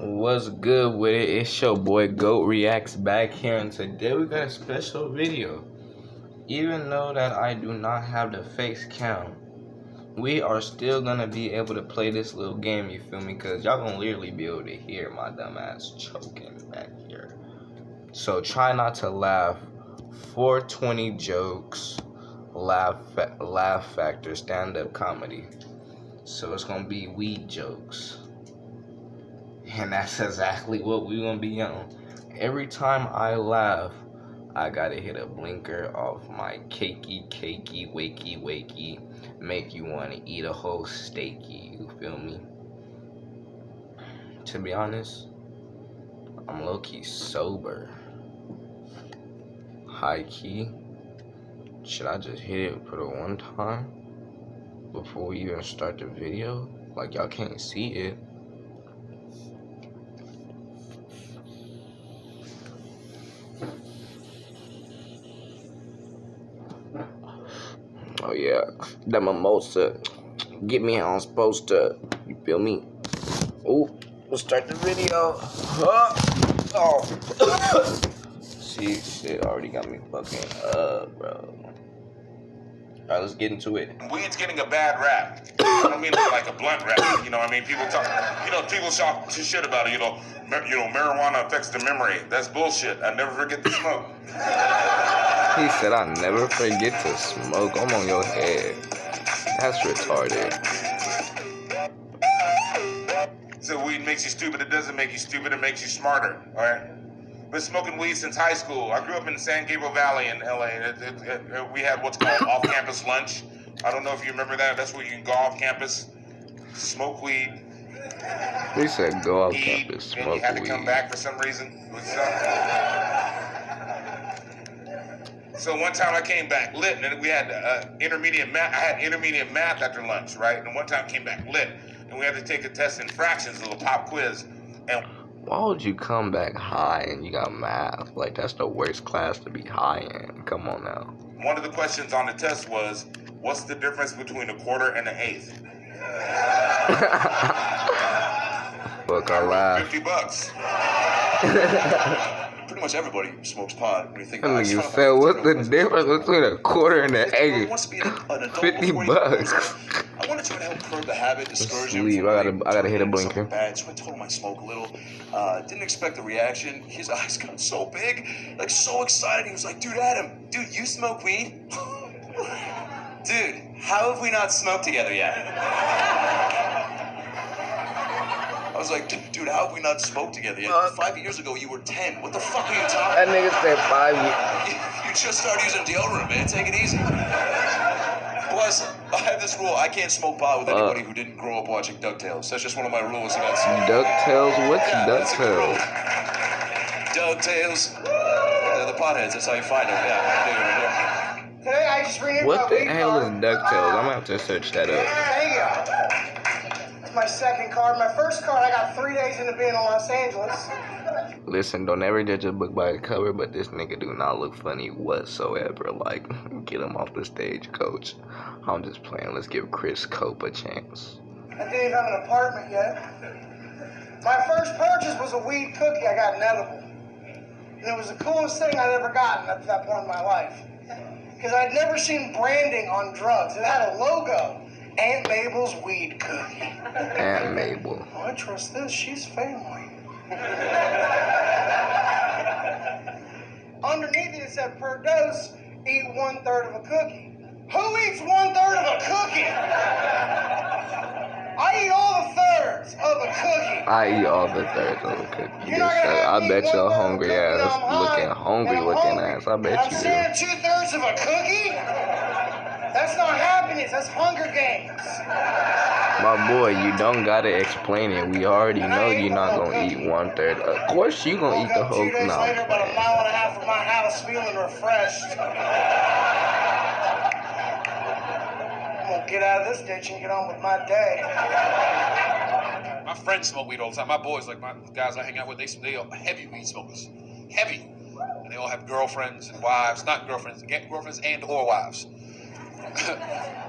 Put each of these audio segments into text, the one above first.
What's good with it? It's your boy Goat Reacts back here, and today we got a special video. Even though that I do not have the face cam, we are still gonna be able to play this little game, you feel me? Cause y'all gonna literally be able to hear my dumb ass choking back here. So try not to laugh. 420 jokes, laugh factor, stand-up comedy. So it's gonna be weed jokes. And that's exactly what we're gonna be on. Every time I laugh, I gotta hit a blinker off my cakey, wakey, make you wanna eat a whole steaky, you feel me? To be honest, I'm low-key sober. High-key, should I just hit it for the one time before we even start the video? Like, y'all can't see it. Oh yeah, that mimosa, get me how I'm supposed to, you feel me? Oh, let's start the video. Oh. See, shit already got me fucking up, bro. Alright, let's get into it. Weed's getting a bad rap. I don't mean like a blunt rap. You know what I mean? People talk, people talk shit about it, marijuana affects the memory. That's bullshit. I never forget to smoke. He said, I never forget to smoke. I'm on your head. That's retarded. So weed makes you stupid. It doesn't make you stupid. It makes you smarter. All right? Been smoking weed since high school. I grew up in San Gabriel Valley in LA. We had what's called off-campus lunch. I don't know if you remember that. That's where you can go off campus, smoke weed. He said go off eat, campus, smoke and you had to weed. come back for some reason. So one time I came back lit, and we had intermediate math. I had intermediate math after lunch, right? And one time I came back lit, and we had to take a test in fractions, a little pop quiz. And why would you come back high and you got math? Like, that's the worst class to be high in. Come on now. One of the questions on the test was, what's the difference between a quarter and an eighth? Fuck, I laugh. $50. Pretty much everybody smokes pot when you think about it. You said, what's the difference between a quarter and an eighth? $50. I wanted to try to help curb the habit, discourage him. I gotta hit a blinker. Bad, so I told him I smoke a little. Didn't expect the reaction. His eyes got so big, like so excited. He was like, "Dude, Adam, dude, you smoke weed?" Dude, how have we not smoked together yet? I was like, dude, how have we not smoked together yet? 5 years ago, you were 10. What the fuck are you talking about? That nigga said 5 years. You just started using deodorant, man. Take it easy. Plus, I have this rule. I can't smoke pot with anybody who didn't grow up watching DuckTales. That's just one of my rules against DuckTales? What's DuckTales? DuckTales. They're the potheads. That's how you find them. Yeah. Today I just renewed what my the hell is DuckTales? I'm gonna have to search that up. There you go. It's my second card. My first card, I got 3 days into being in Los Angeles. Listen, don't ever judge a book by the cover, but this nigga do not look funny whatsoever. Like, get him off the stage, coach. I'm just playing. Let's give Chris Cope a chance. I didn't even have an apartment yet. My first purchase was a weed cookie. I got an edible. And it was the coolest thing I'd ever gotten up to that point in my life. Because I'd never seen branding on drugs. It had a logo. Aunt Mabel's weed cookie. Aunt Mabel. Oh, I trust this. She's family. Underneath it said, per dose, eat 1/3 of a cookie. Who eats 1/3 of a cookie? I eat all the thirds of a cookie. I eat all the thirds of a cookie. I bet you're hungry ass, hungry looking ass. I bet you do. I'm saying 2/3 of a cookie? That's not happiness, that's Hunger Games. My boy, you don't gotta explain it. We already know you're not gonna eat 1/3. Of course you gonna eat the whole. 2 days later, about a mile and a half from my house, feeling refreshed. I'm gonna get out of this ditch and get on with my day. My friends smoke weed all the time. My boys, like my guys I hang out with, they are heavy weed smokers. Heavy. And they all have girlfriends and wives, not girlfriends, girlfriends and or wives.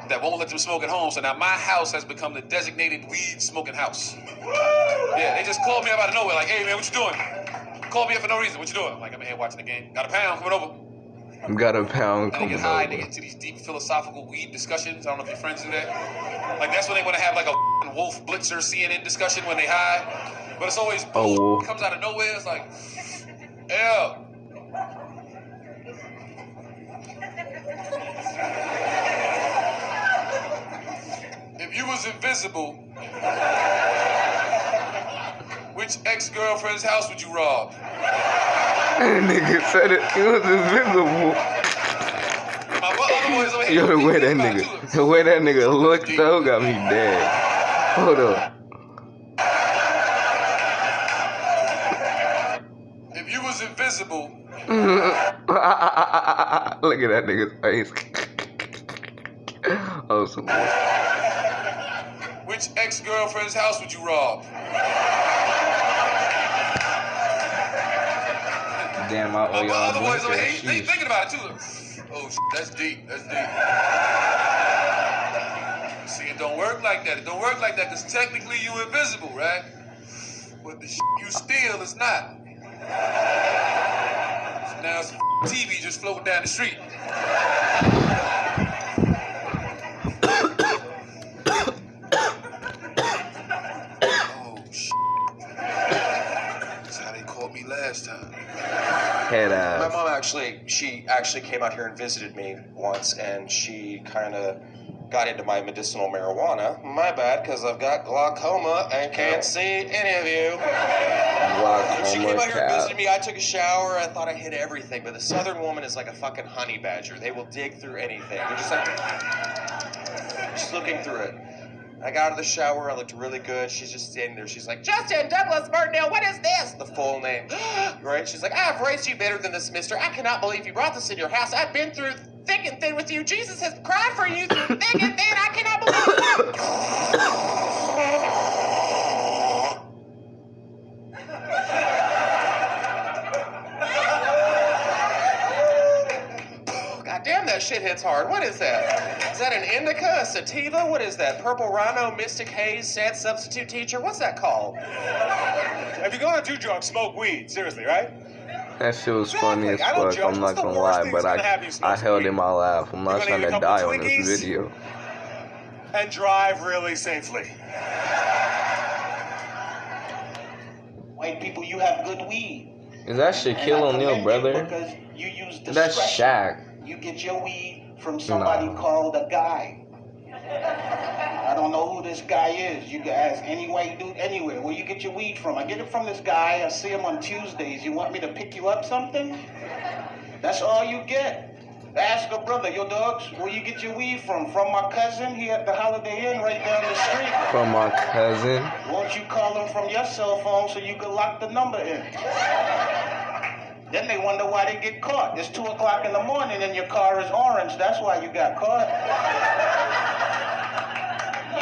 that won't let them smoke at home. So now my house has become the designated weed smoking house. Yeah, just called me up out of nowhere, like, hey man, what you doing? Called me up for no reason. What you doing? I'm like, I'm in here watching the game. Got a pound coming over. Got a pound And they coming get high, over. they get into these deep philosophical weed discussions. I don't know if your friends do that. Like, that's when they want to have like a Wolf Blitzer CNN discussion when they high. But it's always bull. It comes out of nowhere. It's like, yeah. If you was invisible, which ex-girlfriend's house would you rob? That nigga said it. He was invisible. My other boys over here. Yo, the way that nigga looked though got me dead. Hold up. If you was invisible. Look at that nigga's face. Oh, some more. Which ex-girlfriend's house would you rob? Damn, I owe y'all other boys over here, they shoes. thinking about it too. Oh, that's deep. That's deep. See, it don't work like that. It don't work like that because technically you invisible, right? But the you steal is not. So now some TV just floating down the street. Oh, shit. That's how they caught me last time. Head My ass. mom she actually came out here and visited me once, and she kind of got into my medicinal marijuana. My bad, because I've got glaucoma and can't see any of you. She came out here and visited me. I took a shower. I thought I hit everything, but the Southern woman is like a fucking honey badger. They will dig through anything. They're just like, just looking through it. I got out of the shower. I looked really good. She's just standing there. She's like, Justin Douglas Martindale, what is this? The full name. Right? She's like, I've raised you better than this, mister. I cannot believe you brought this in your house. I've been through thick and thin with you. Jesus has cried for you through thick and thin. I cannot believe it. God damn, that shit hits hard. What is that? Is that an indica, a sativa? What is that? Purple Rhino, Mystic Haze, Sad Substitute Teacher? What's that called? If you're gonna do drugs, smoke weed. Seriously, right? That shit was funny as I don't fuck. judge. I'm What's not the gonna worst lie, thing but that's gonna happen if you I smoke held weed? in my laugh. I'm not You're trying gonna to eat a couple die on this Twinkies? video. And drive really safely. White people, you have good weed. Is that Shaquille O'Neal, brother? Because you use discretion. That's Shaq. You get your weed from somebody Nah. called a guy. I don't know who this guy is. You can ask any white dude anywhere. Where you get your weed from? I get it from this guy. I see him on Tuesdays. You want me to pick you up something? That's all you get. Ask a brother, yo dogs, where you get your weed from? From my cousin here at the Holiday Inn right down the street. From my cousin. Won't you call him from your cell phone so you can lock the number in? Then they wonder why they get caught. It's 2 o'clock in the morning and your car is orange. That's why you got caught.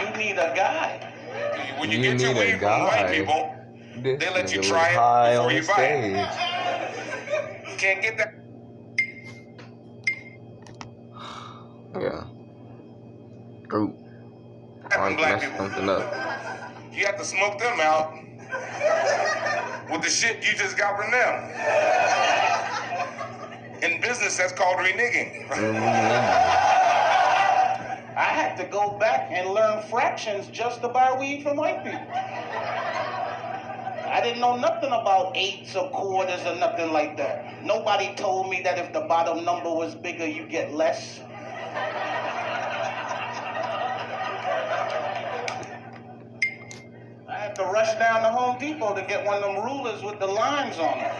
You need a guy. When you You get your need a weed from white guy. people, This they let you nigga try was it high before on you the buy it. stage. You can't get that. Yeah. Group. From I black messed people. something up. You have to smoke them out with the shit you just got from them. In business, that's called reneging. I had to go back and learn fractions just to buy weed from white people. I didn't know nothing about eighths or quarters or nothing like that. Nobody told me that if the bottom number was bigger, you get less. I had to rush down to Home Depot to get one of them rulers with the lines on it.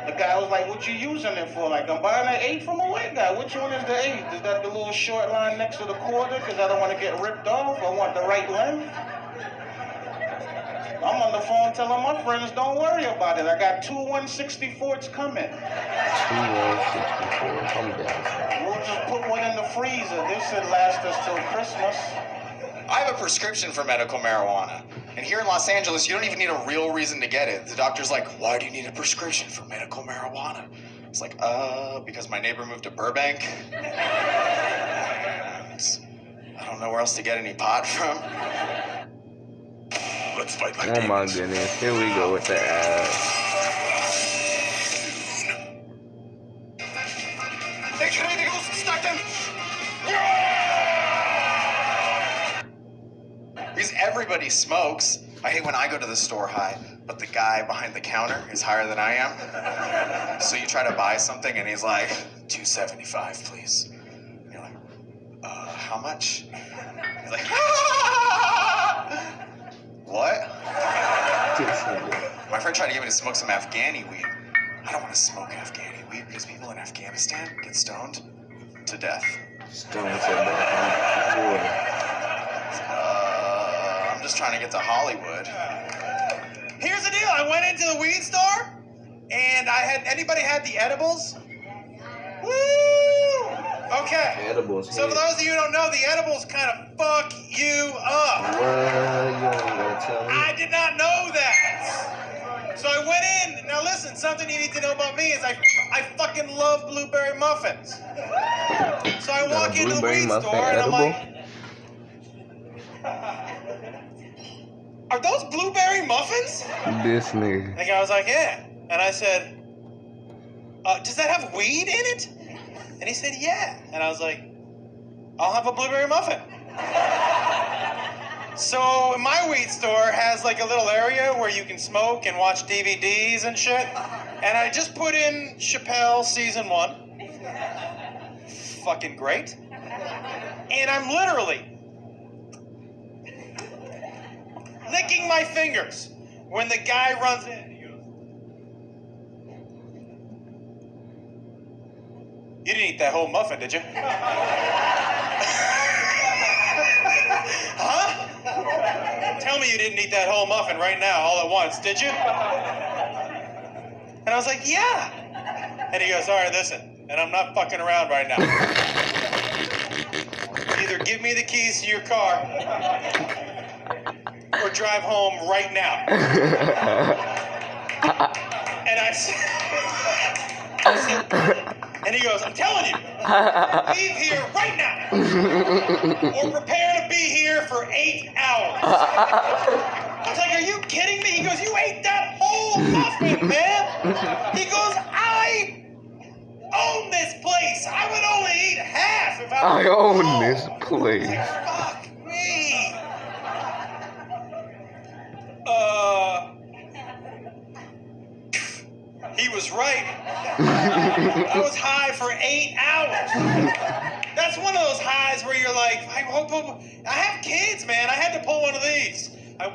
The guy was like, what you using it for? Like, I'm buying an eighth from a white guy. Which one is the eighth? Is that the little short line next to the quarter? Because I don't want to get ripped off. I want the right length. I'm on the phone telling my friends, don't worry about it. I got 2 1/64s coming. 2 1/64. Come down. We'll just put one in the freezer. This should last us till Christmas. I have a prescription for medical marijuana. And here in Los Angeles, you don't even need a real reason to get it. The doctor's like, why do you need a prescription for medical marijuana? It's like, because my neighbor moved to Burbank. And I don't know where else to get any pot from. Let's fight like Oh my demons. goodness, here we go with the ass. Because everybody smokes. I hate when I go to the store high, but the guy behind the counter is higher than I am. So you try to buy something and he's like, $2.75, please. And you're like, how much? He's like, what? My friend tried to get me to smoke some Afghani weed. I don't want to smoke Afghani weed because people in Afghanistan get stoned to death. Stone said that. Boy. I'm just trying to get to Hollywood. Here's the deal. I went into the weed store, and anybody had the edibles? Woo! Okay. Edibles. So for those of you who don't know, the edibles kind of fuck you up. What? You ain't gonna tell me? I did not know that. So I went in. Now listen, something you need to know about me is I fucking love blueberry muffins. So I walk into the weed store and I'm like, are those blueberry muffins? This nigga. The guy was like, yeah. And I said, does that have weed in it? And he said, yeah. And I was like, I'll have a blueberry muffin. So my weed store has like a little area where you can smoke and watch DVDs and shit. And I just put in Chappelle season 1. Fucking great. And I'm literally licking my fingers when the guy runs in. He goes, you didn't eat that whole muffin, did you? Huh? Tell me you didn't eat that whole muffin right now, all at once, did you? And I was like, yeah. And he goes, all right, listen, and I'm not fucking around right now. Either give me the keys to your car or drive home right now. And I said, and he goes, I'm telling you, leave here right now, or prepare to be here for 8 hours. I was like, are you kidding me? He goes, you ate that whole muffin, man. He goes, I own this place. I would only eat half if I own this place. Like, fuck me. He was right. I was high for 8 hours. That's one of those highs where you're like, I have kids, man. I had to pull one of these. I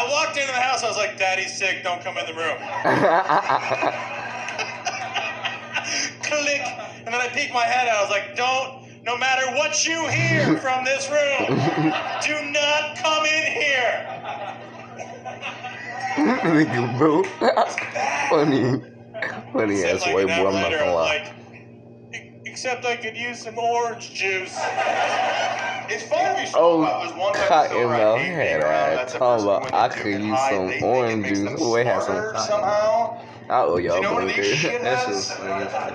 walked into the house. I was like, Daddy's sick. Don't come in the room. Click. And then I peeked my head out. I was like, no matter what you hear from this room, do not come in here. Nigga, bro. Funny ass Like white an boy, hour I'm not later, gonna I'm lie. like, except I could use some orange juice. It's funny. Oh, was one cotton episode mouth I hate head being around ass. that the Talking person about when I they could do get use high, some they think it orange makes juice. them Who had some smarter cotton? somehow. I owe y'all You know one of these blinkers. That's shitheads? just funny as fuck.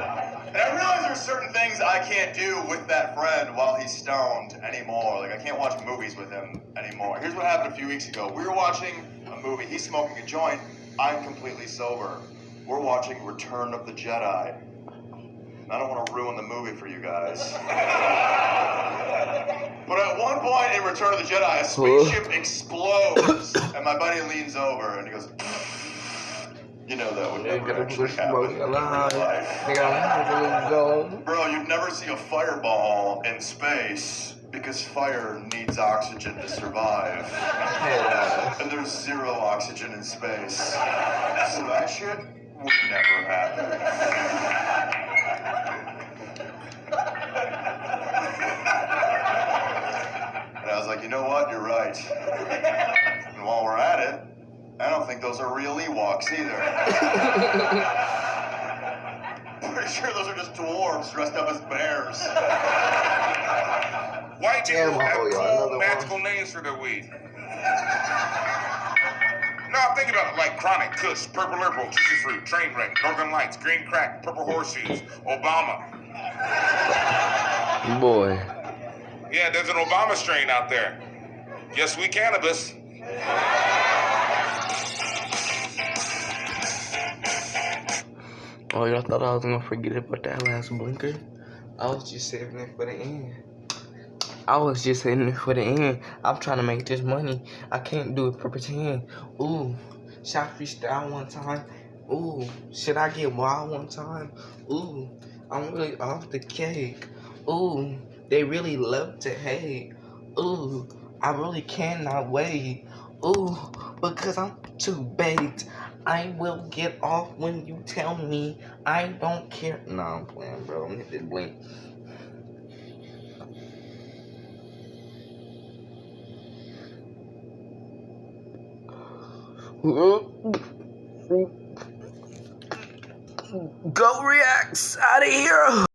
And I realize there's certain things I can't do with that friend while he's stoned anymore. Like, I can't watch movies with him anymore. Here's what happened a few weeks ago. We were watching a movie. He's smoking a joint. I'm completely sober. We're watching Return of the Jedi. And I don't want to ruin the movie for you guys. But at one point in Return of the Jedi, a spaceship explodes. And my buddy leans over and he goes, you know that would never actually happen in real life. Bro, you'd never see a fireball in space because fire needs oxygen to survive. And there's 0 oxygen in space. So that shit would never happen. And I was like, you know what? You're right. And while we're at it, I don't think those are real Ewoks either. Pretty sure those are just dwarves dressed up as bears. White people Damn, have oh, yeah, another cool, magical names for their weed. No, I'm thinking about it like Chronic, Kush, Purple Herbal, Juicy Fruit, Trainwreck, Northern Lights, Green Crack, Purple Horseshoes, Obama. Boy. Yeah, there's an Obama strain out there. Yes, we cannabis. Oh, y'all thought I was gonna forget about that last blinker? I was just saving it for the end. I'm trying to make this money. I can't do it for pretend. Ooh, should I freestyle one time? Ooh, should I get wild one time? Ooh, I'm really off the cake. Ooh, they really love to hate. Ooh, I really cannot wait. Ooh, because I'm too baked. I will get off when you tell me I don't care. Nah, I'm playing, bro. I'm gonna hit this blink. Go Reacts out of here.